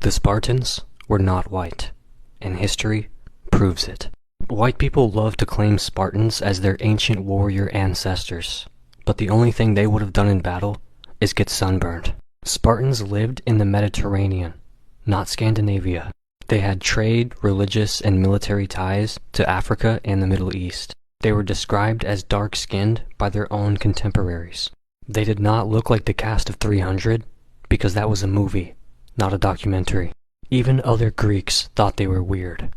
The Spartans were not white, and history proves it. White people love to claim Spartans as their ancient warrior ancestors, but the only thing they would have done in battle is get sunburned. Spartans lived in the Mediterranean, not Scandinavia. They had trade, religious, and military ties to Africa and the Middle East. They were described as dark-skinned by their own contemporaries. They did not look like the cast of 300 because that was a movie, not a documentary. Even other Greeks thought they were weird,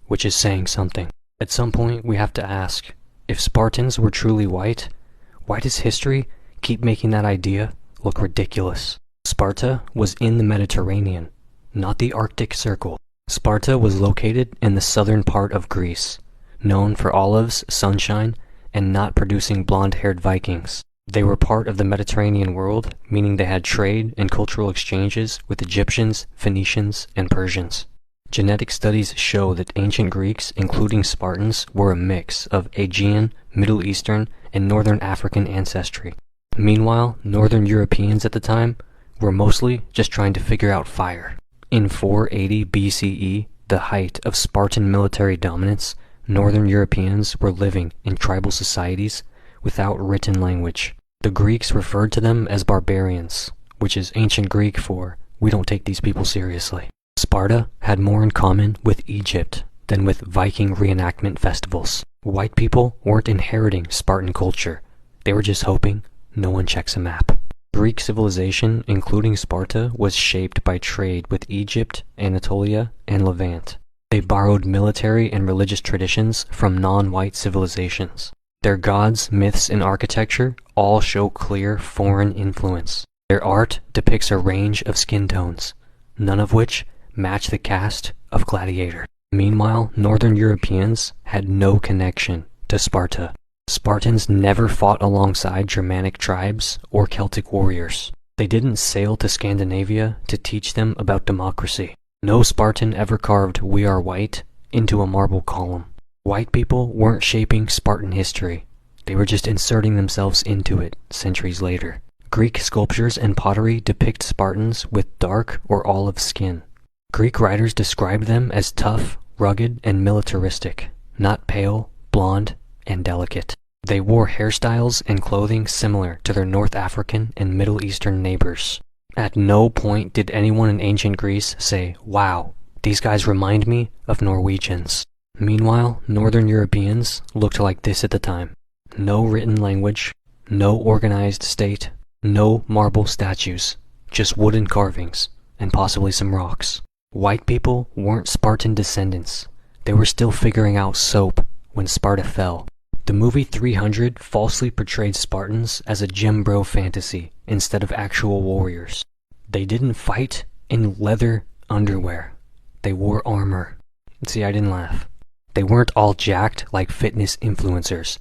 which is saying something. At some point, we have to ask, if Spartans were truly white, why does history keep making that idea look ridiculous? Sparta was in the Mediterranean, not the Arctic Circle. Sparta was located in the southern part of Greece, known for olives, sunshine, and not producing blonde-haired Vikings. They were part of the Mediterranean world, meaning they had trade and cultural exchanges with Egyptians, Phoenicians, and Persians. Genetic studies show that ancient Greeks, including Spartans, were a mix of Aegean, Middle Eastern, and Northern African ancestry. Meanwhile, Northern Europeans at the time were mostly just trying to figure out fire. In 480 BCE, the height of Spartan military dominance, Northern Europeans were living in tribal societies without written language. The Greeks referred to them as barbarians, which is ancient Greek for, we don't take these people seriously. Sparta had more in common with Egypt than with Viking reenactment festivals. White people weren't inheriting Spartan culture. They were just hoping no one checks a map. Greek civilization, including Sparta, was shaped by trade with Egypt, Anatolia, and Levant. They borrowed military and religious traditions from non-white civilizations. Their gods, myths, and architecture all show clear foreign influence. Their art depicts a range of skin tones, none of which match the cast of Gladiator. Meanwhile, Northern Europeans had no connection to Sparta. Spartans never fought alongside Germanic tribes or Celtic warriors. They didn't sail to Scandinavia to teach them about democracy. No Spartan ever carved "We are white" into a marble column. White people weren't shaping Spartan history. They were just inserting themselves into it centuries later. Greek sculptures and pottery depict Spartans with dark or olive skin. Greek writers described them as tough, rugged, and militaristic, not pale, blonde, and delicate. They wore hairstyles and clothing similar to their North African and Middle Eastern neighbors. At no point did anyone in ancient Greece say, "Wow, these guys remind me of Norwegians." Meanwhile, Northern Europeans looked like this at the time. No written language, no organized state, no marble statues, just wooden carvings, and possibly some rocks. White people weren't Spartan descendants. They were still figuring out soap when Sparta fell. The movie 300 falsely portrayed Spartans as a gym bro fantasy instead of actual warriors. They didn't fight in leather underwear. They wore armor. See, I didn't laugh. They weren't all jacked like fitness influencers.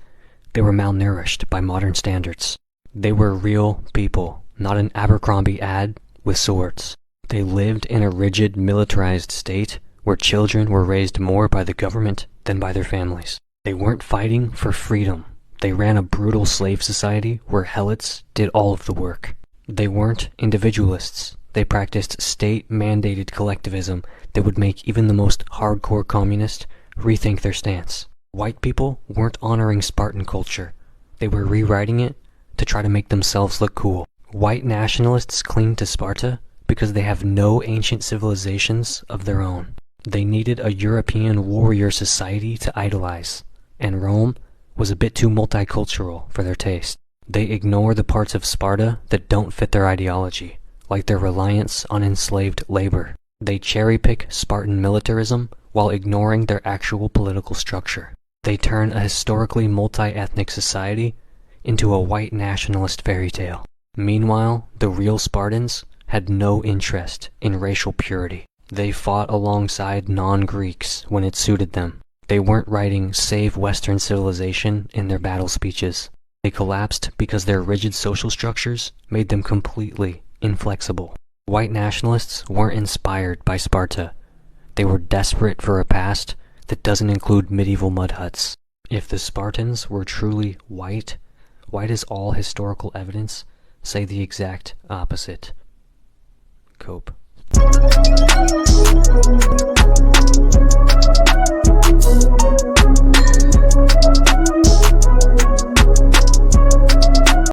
They were malnourished by modern standards. They were real people, not an Abercrombie ad with swords. They lived in a rigid, militarized state where children were raised more by the government than by their families. They weren't fighting for freedom. They ran a brutal slave society where helots did all of the work. They weren't individualists. They practiced state-mandated collectivism that would make even the most hardcore communist rethink their stance. White people weren't honoring Spartan culture. They were rewriting it to try to make themselves look cool. White nationalists cling to Sparta because they have no ancient civilizations of their own. They needed a European warrior society to idolize, and Rome was a bit too multicultural for their taste. They ignore the parts of Sparta that don't fit their ideology, like their reliance on enslaved labor. They cherry-pick Spartan militarism while ignoring their actual political structure. They turn a historically multi-ethnic society into a white nationalist fairy tale. Meanwhile, the real Spartans had no interest in racial purity. They fought alongside non-Greeks when it suited them. They weren't writing "Save Western Civilization" in their battle speeches. They collapsed because their rigid social structures made them completely inflexible. White nationalists weren't inspired by Sparta. They were desperate for a past that doesn't include medieval mud huts. If the Spartans were truly white, why does all historical evidence say the exact opposite? Cope.